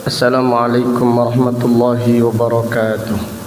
Assalamualaikum warahmatullahi wabarakatuh.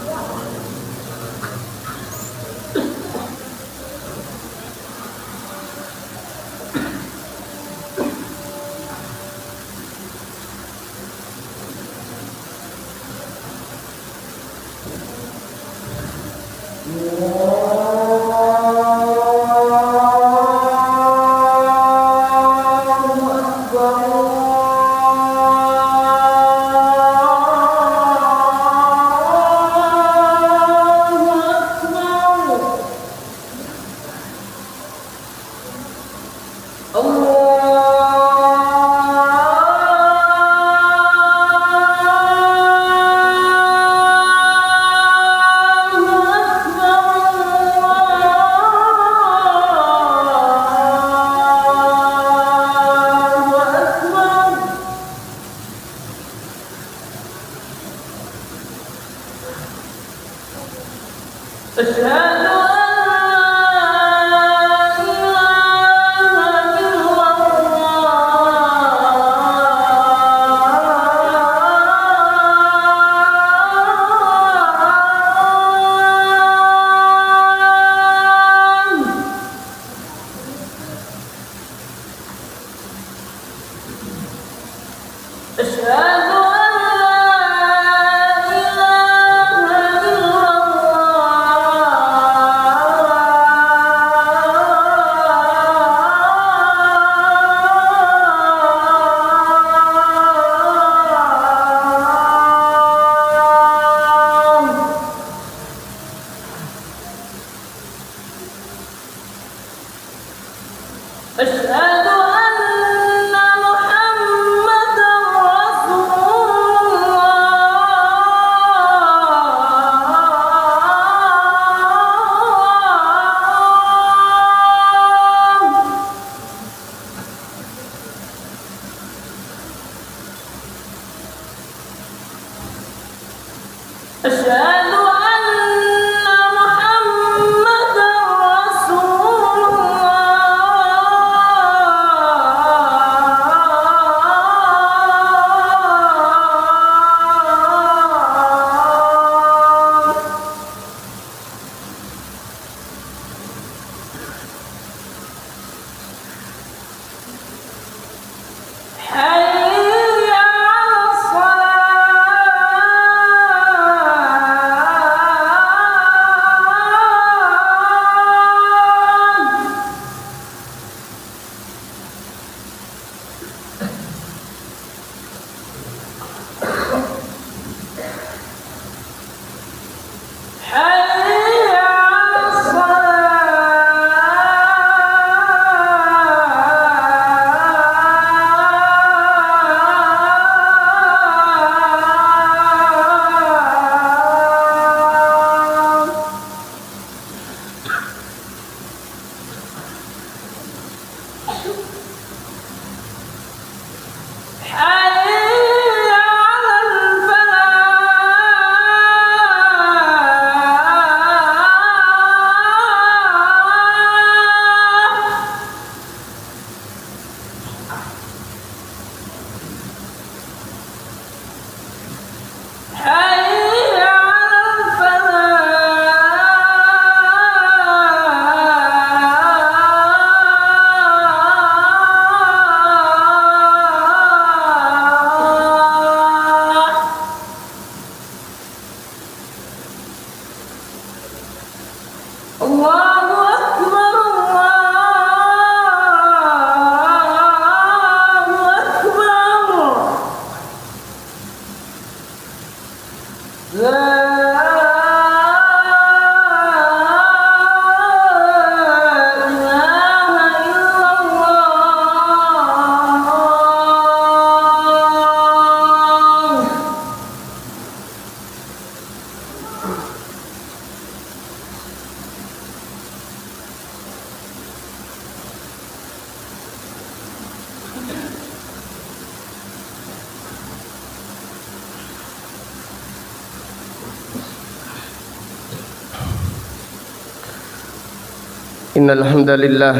Innal hamdalillah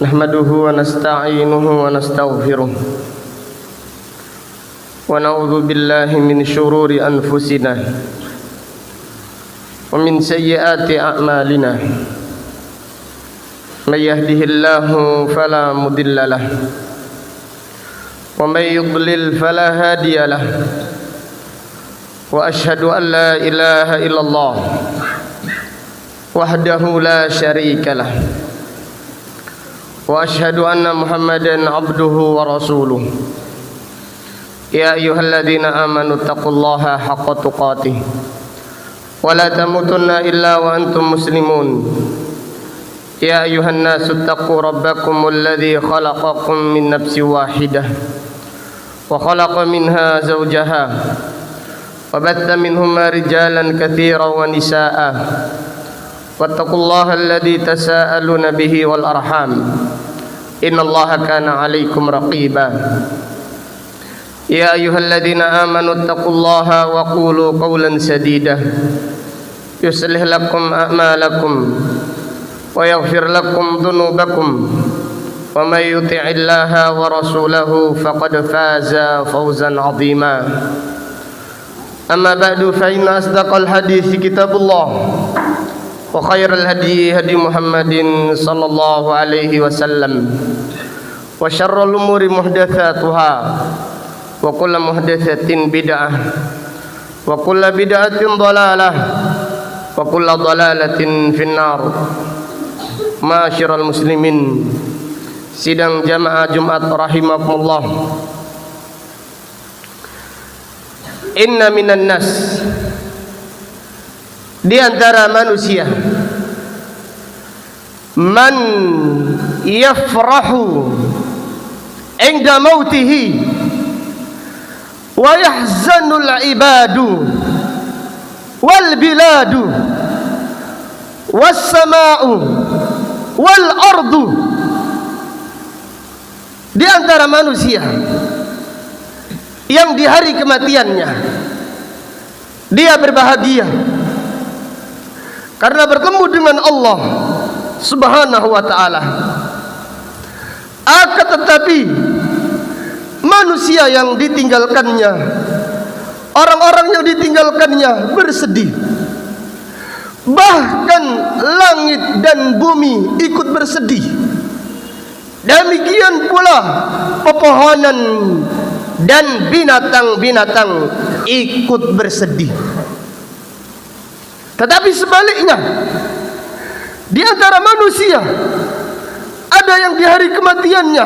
nahmaduhu wa nasta'inuhu wa nastaghfiruh ونعوذ بالله من شرور أنفسنا ومن سيئات أعمالنا من يهده الله فلا مضل له ومن يضلل فلا هادي له وأشهد أن لا إله إلا الله وحده لا شريك له وأشهد أن محمدا عبده ورسوله يا أيها الذين آمنوا اتقوا الله حق تقاته ولا تموتن إلا وأنتم مسلمون يا أيها الناس اتقوا ربكم الذي خلقكم من نفس واحدة وخلق منها زوجها وبث منهما رجالا كثيرا ونساء واتقوا الله الذي تساءلون به والأرحام إن الله كان عليكم رقيبا يا أيها الذين آمنوا اتقوا الله وقولوا قولا سديدا يصلح لكم أعمالكم ويغفر لكم ذنوبكم ومن يطع الله ورسوله فقد فاز فوزا عظيما أما بعد فإن أصدق الحديث كتاب الله وخير الهدي هدي محمد صلى الله عليه وسلم وشر الأمور محدثاتها وكل محدثة بدعة وكل بدعة ضلالة وكل ضلالة في النار. Ma'asyiral muslimin, sidang jamaah Jumat rahimakumullah. Inna minan nas, di antara manusia, man yafrahu inda mautihi wa yahzanul ibadu wal biladu was sama'u wal ardu. Di antara manusia yang di hari kematiannya dia berbahagia karena bertemu dengan Allah Subhanahu wa ta'ala. Akan tetapi manusia yang ditinggalkannya, orang-orang yang ditinggalkannya bersedih. Bahkan langit dan bumi ikut bersedih. Demikian pula pepohonan dan binatang-binatang ikut bersedih. Tetapi sebaliknya, di antara manusia ada yang di hari kematiannya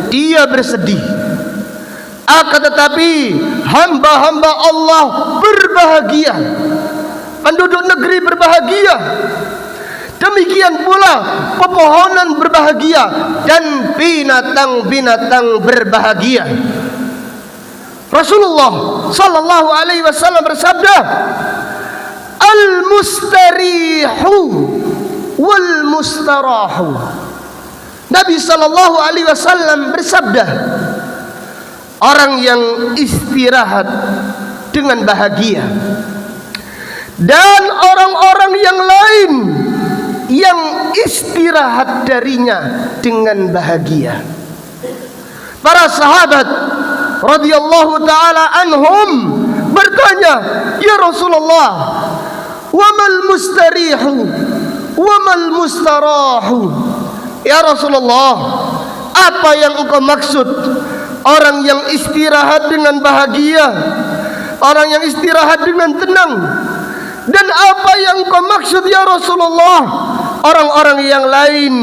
dia bersedih. Akan tetapi hamba-hamba Allah berbahagia, penduduk negeri berbahagia, demikian pula pepohonan berbahagia dan binatang-binatang berbahagia. Rasulullah sallallahu alaihi wasallam bersabda, al-mustarihu wal mustarahu. Nabi sallallahu alaihi wasallam bersabda, orang yang istirahat dengan bahagia dan orang-orang yang lain yang istirahat darinya dengan bahagia. Para sahabat radhiyallahu taala anhum bertanya, ya Rasulullah, wamal mustarihu wamal mustarahu? Ya Rasulullah, apa yang engkau maksud orang yang istirahat dengan bahagia, orang yang istirahat dengan tenang? Dan apa yang engkau maksud ya Rasulullah, orang-orang yang lain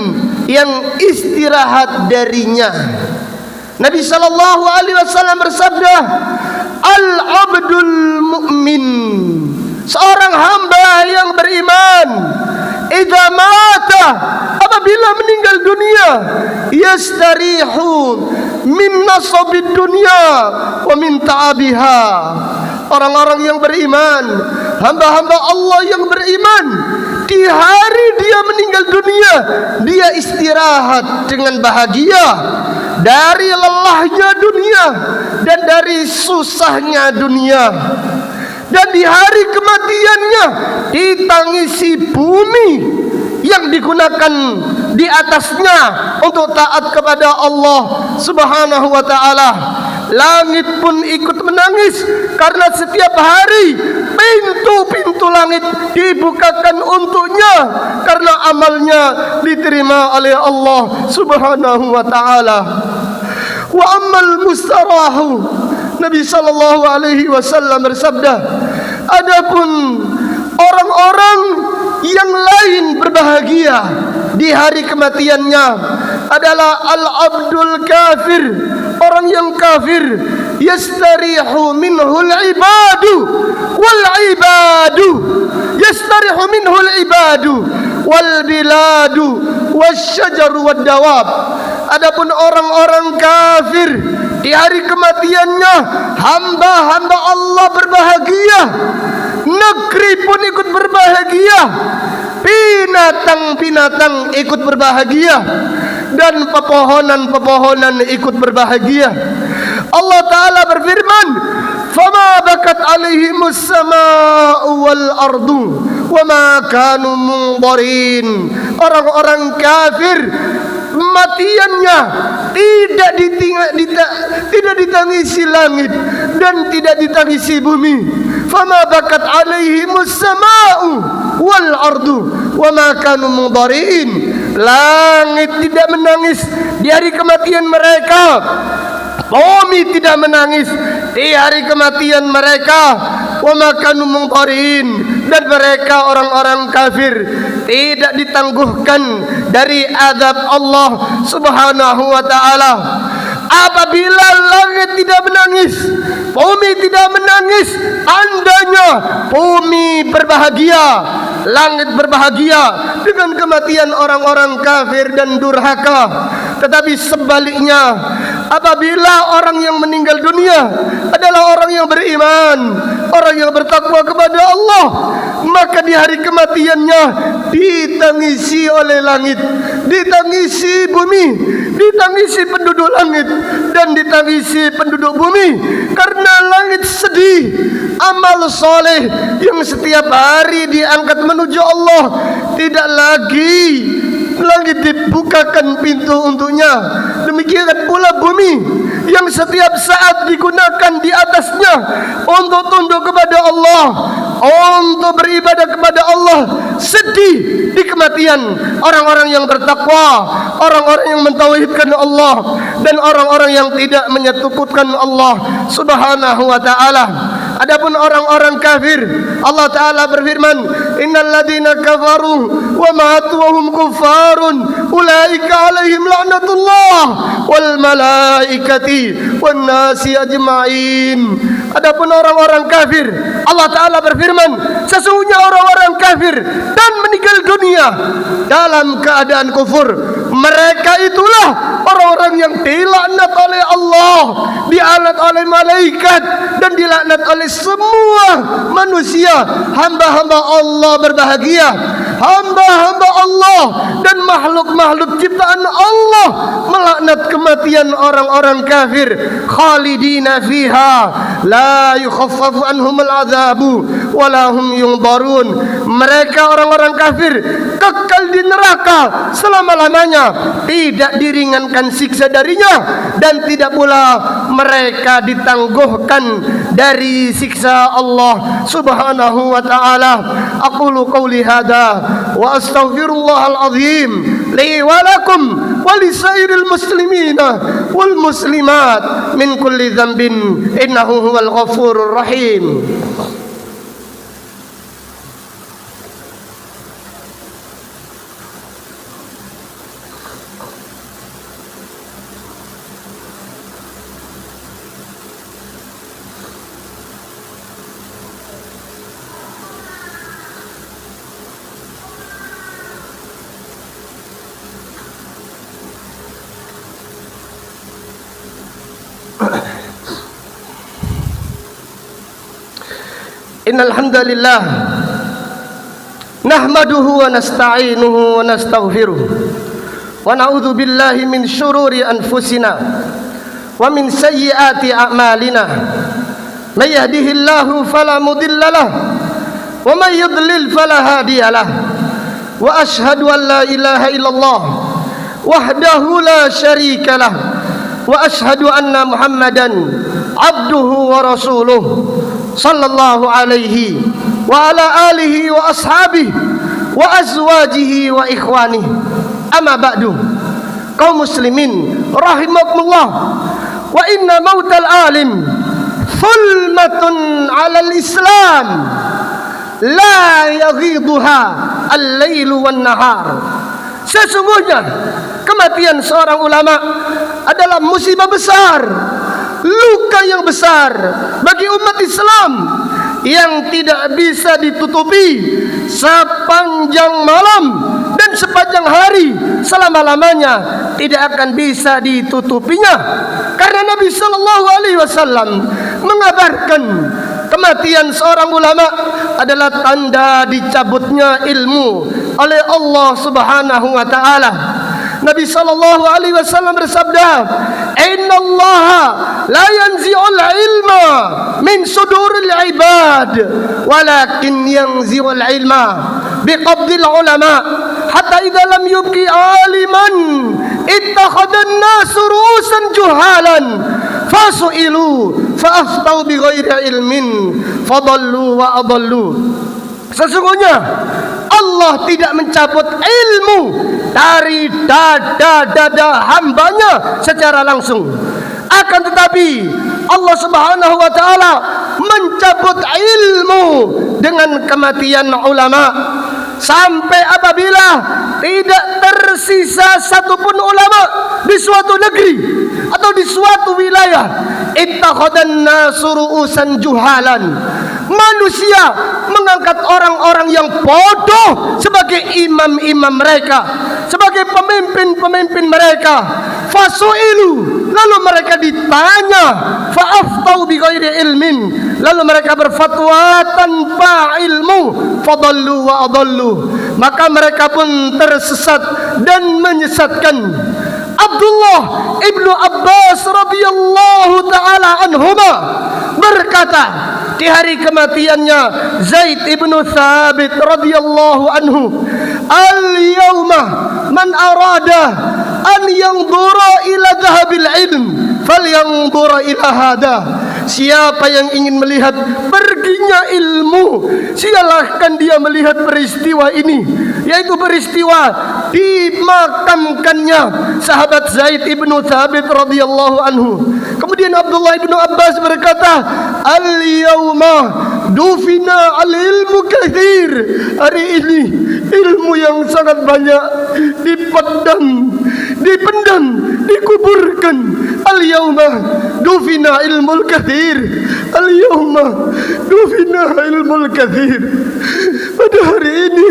yang istirahat darinya? Nabi sallallahu alaihi wasallam bersabda, al-abdul mu'min, seorang hamba yang beriman, idza mata, apabila meninggal dunia, yastarihu min nasabid dunya wa min ta'abiha. Orang-orang yang beriman, hamba-hamba Allah yang beriman, di hari dia meninggal dunia, dia istirahat dengan bahagia dari lelahnya dunia dan dari susahnya dunia. Dan di hari kematiannya ditangisi bumi yang digunakan di atasnya untuk taat kepada Allah Subhanahu wa ta'ala. langit pun ikut menangis, karena setiap hari pintu-pintu langit dibukakan untuknya, karena amalnya diterima oleh Allah Subhanahu wa ta'ala. Wa ammal mustarahu, Nabi sallallahu alaihi wasallam bersabda, adapun orang-orang yang lain berbahagia di hari kematiannya adalah al-abdul kafir, orang yang kafir, yastarihu minhul ibadu wal ibadu, yastarihu minhul ibadu wal biladu wasyajaru wad dawab. Adapun orang-orang kafir di hari kematiannya, hamba-hamba Allah berbahagia, negeri pun ikut berbahagia, binatang-binatang ikut berbahagia, dan pepohonan-pepohonan ikut berbahagia. Allah Ta'ala berfirman, fama bakat alaihimus sama'u wal ardu wa ma kanu mundarin. Orang-orang kafir kematiannya tidak ditangisi langit dan tidak ditangisi bumi. Fama bakat alaihimus sama'u wal ardu wa ma kanu mundarin. Langit tidak menangis di hari kematian mereka, bumi tidak menangis di hari kematian mereka. Wa ma kanu mundarin, dan mereka orang-orang kafir tidak ditangguhkan dari azab Allah Subhanahu wa ta'ala. Apabila langit tidak menangis, bumi tidak menangis, tandanya bumi berbahagia, langit berbahagia dengan kematian orang-orang kafir dan durhaka. Tetapi sebaliknya, apabila orang yang meninggal dunia adalah orang yang beriman, orang yang bertakwa kepada Allah, maka di hari kematiannya ditangisi oleh langit, ditangisi bumi, ditangisi penduduk langit, dan ditangisi penduduk bumi. Karena langit sedih, amal soleh yang setiap hari diangkat menuju Allah, tidak lagi langit dibukakan pintu untuknya. Demikian pula bumi yang setiap saat digunakan di atasnya untuk tunduk kepada Allah, untuk beribadah kepada Allah, sedih di kematian orang-orang yang bertakwa, orang-orang yang mentauhidkan Allah, dan orang-orang yang tidak menyekutukan Allah Subhanahu wa ta'ala. Adapun orang-orang kafir, Allah Ta'ala berfirman, innal ladina kafaru wa matu wa hum kuffarun ulaika alaihim la'natullah wal malaikati wan nasi ajma'in. Adapun orang-orang kafir, Allah Ta'ala berfirman, sesungguhnya orang-orang kafir dan meninggal dunia dalam keadaan kufur, mereka itulah orang-orang yang dilaknat oleh Allah, dilaknat oleh malaikat, dan dilaknat oleh semua manusia. Hamba-hamba Allah berbahagia, hamba-hamba Allah dan makhluk-makhluk ciptaan Allah melaknat kematian orang-orang kafir. Khalidina fiha la yukhaffafu anhumul azabu wala hum yunzarun. Mereka orang-orang kafir kekal di neraka selama-lamanya, tidak diringankan siksa darinya, dan tidak pula mereka ditangguhkan dari siksa Allah Subhanahu wa ta'ala. Aqulu qawli hadha wa astaghfirullahal azim li wa lakum wa lisairil muslimina wal muslimat min kulli dhanbin innahu huwal ghafurur rahim. Innal hamdalillah nahmaduhu wa nasta'inuhu wa nastaghfiruh wa na'udzu billahi min syururi anfusina wa min sayyiati a'malina. May yahdihillahu fala mudilla lahu wa may yudlil fala hadiya lahu. Wa asyhadu an la ilaha illallah wahdahu la syarika lahu وأشهد أن محمدا عبده ورسوله صلى الله عليه وعلى آله وأصحابه وأزواجه وإخوانه. أما بعد. Kaum muslimin rahimakumullah, wa inna mautal alim zulmatun 'alal Islam la yaghiduha al-lailu wan nahar. Sesungguhnya kematian seorang ulama adalah musibah besar, luka yang besar bagi umat Islam yang tidak bisa ditutupi sepanjang malam dan sepanjang hari, selama-lamanya tidak akan bisa ditutupinya. Karena Nabi sallallahu alaihi wasallam mengabarkan kematian seorang ulama adalah tanda dicabutnya ilmu oleh Allah Subhanahu wa taala. Nabi sallallahu alaihi wasallam bersabda, "Innallaha la yanzi'ul ilma min suduril ibad, walakin yanzi'ul ilma biqabdil ulama, hatta idza lam yubqi aliman ittakhadhan nasu ru'usan juhalan fasu'ilu fa'aftau bighairi ilmin fadallu wa adallu." Sesungguhnya Allah tidak mencabut ilmu dari dada hambanya secara langsung. Akan tetapi Allah Subhanahu wa taala mencabut ilmu dengan kematian ulama, sampai apabila tidak tersisa satupun ulama di suatu negeri atau di suatu wilayah, ittakhadhan nasu ru'usan juhalan. Manusia mengangkat orang-orang yang bodoh sebagai imam-imam mereka, sebagai pemimpin-pemimpin mereka. Fasu'ilu, lalu mereka ditanya, fa'aftau bighairi ilmin, lalu mereka berfatwa tanpa ilmu. Fadallu wa adallu, maka mereka pun tersesat dan menyesatkan. Abdullah ibnu Abbas radhiyallahu taala anhuma berkata, di hari kematiannya Zaid ibnu Thabit radhiyallahu anhu, "Al-yawma man arada an yanzura ila dhahabil ilm falyanzura ila hada." Siapa yang ingin melihat perginya ilmu, silahkan dia melihat peristiwa ini, yaitu peristiwa dimakamkannya sahabat Zaid ibnu Thabit radhiyallahu anhu. Kemudian Abdullah ibnu Abbas berkata, "Al-yawma dufina al-ilmu kathir." Hari ini ilmu yang sangat banyak dipendam, dikuburkan. Al-yawma dufina ilmul kathir. Al-yawma dufina ilmul kathir. Pada hari ini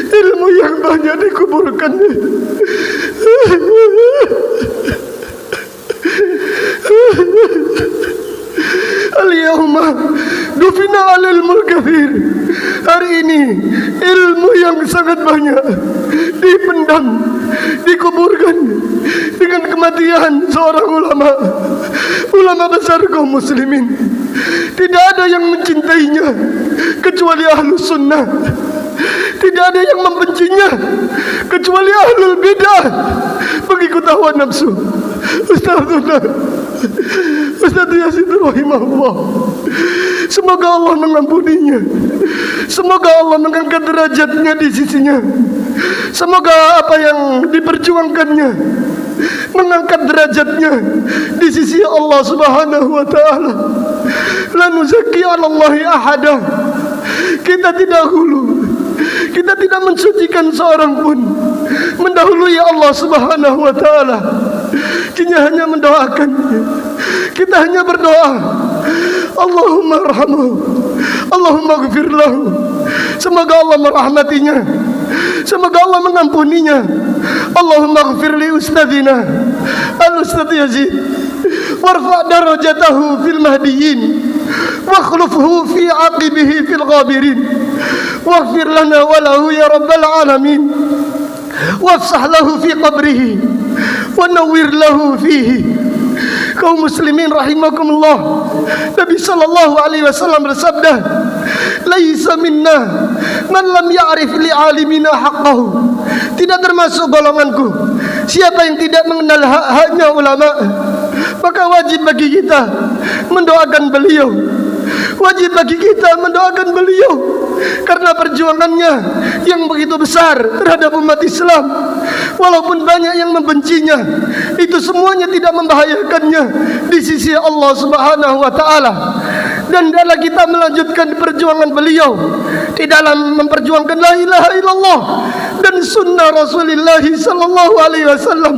ilmu yang banyak dikuburkan. Al-yawma dufina al-ilmul kathir. Hari ini ilmu yang sangat banyak dipendam, dikuburkan dengan kematian seorang ulama besar kaum muslimin. Tidak ada yang mencintainya kecuali ahlus sunnah. Tidak ada yang membencinya kecuali ahlul bidah, pengikut hawa nafsu. Ustaz Yasin rahimahullah, semoga Allah mengampuninya, semoga Allah mengangkat derajatnya di sisinya, semoga apa yang diperjuangkannya mengangkat derajatnya di sisi Allah Subhanahu wa taala. La nuzakki 'ala Allahi ahada. Kita tidak hulu, kita tidak mensucikan seorang pun mendahului Allah Subhanahu wa taala. Kita hanya mendoakan, kita hanya berdoa, Allahumma arhamhu, Allahumma ghfir lahu. Semoga Allah merahmatinya, semoga Allah mengampuninya. Allahumma ghfir li ustadzina al-ustadz Yazid, warfa' darajatahu fil mahdiyyin, wakhlufhu fi aqibihi fil ghabirin, waghfir lana wa lahu ya rabbal alamin, wafsah lahu fi qabrihi wa nawwir lahu fihi. Kaum muslimin rahimakumullah, Nabi sallallahu alaihi wasallam bersabda, "Laisa minna man lam ya'rif li alimina haqqahu." Tidak termasuk golonganku siapa yang tidak mengenal hak-haknya ulama. maka wajib bagi kita mendoakan beliau. Wajib bagi kita mendoakan beliau karena perjuangannya yang begitu besar terhadap umat Islam. Walaupun banyak yang membencinya, itu semuanya tidak membahayakannya di sisi Allah Subhanahu wa taala. Dan adalah kita melanjutkan perjuangan beliau di dalam memperjuangkan la ilaha illallah dan sunnah Rasulullah sallallahu alaihi wasallam,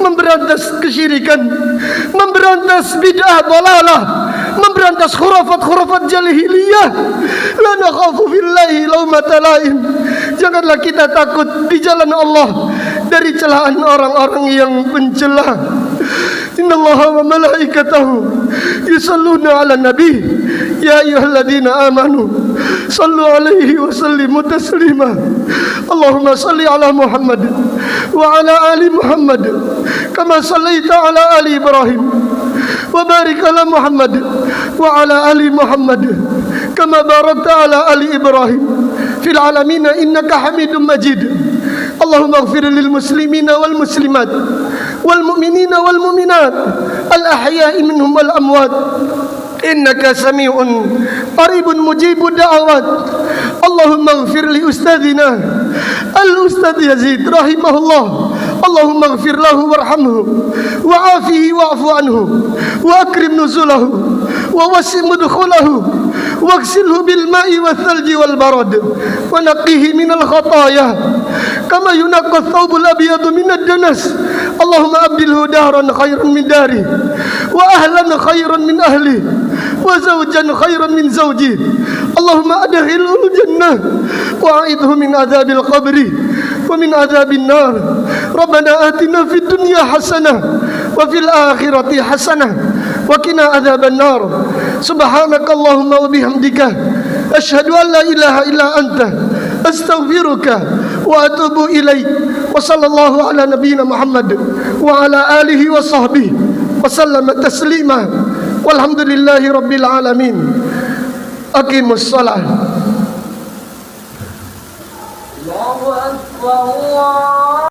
memberantas kesyirikan, memberantas bid'ah dalalah, memberantas khurafat-khurafat jahiliyah. La nakhafu billahi laumata laim. Janganlah kita takut di jalan Allah dari celaan orang-orang yang mencela. Innallaha wa malaikatahu yusalluna 'alan nabi ya ayyuhalladzina amanu sallu 'alaihi wa sallimu taslima. Allahumma salli 'ala Muhammad wa 'ala ali Muhammad kama sallaita 'ala ali Ibrahim wa barik 'ala Muhammad wa 'ala ali Muhammad kama barakta 'ala ali Ibrahim fil 'alamin innaka Hamidum Majid. Allahumma ighfir lil muslimina wal muslimat wal mu'minina wal mu'minat al ahya'i minhum wal amwat innaka sami'un qaribun mujibud da'awat. Allahumma ighfir li ustadzina al ustadz Yazid rahimahullah. Allahumma ighfir lahu warhamhu wa'afihi wa'fu anhu wa akrim nuzulahu wa wasi' mudkhulahu واغسله بالماء والثلج والبرد ونقيه من الخطايا كما ينقى الثوب الأبيض من الدنس. اللهم أبدله دارا خيرا من داره وأهلا خيرا من أهله وزوجا خيرا من زوجه. اللهم أدخله الجنة وأعيذه من عذاب القبر ومن عذاب النار. ربنا آتنا في الدنيا حسنة وفي الآخرة حسنة وقنا عذاب النار. سبحانك اللهم وبحمدك أشهد أن لا إله إلا أنت أستغفرك وأتوب إليك. وصلى الله على نبينا محمد وعلى آله وصحبه وسلم تسليما والحمد لله رب العالمين. أقيموا الصلاة. الله أكبر.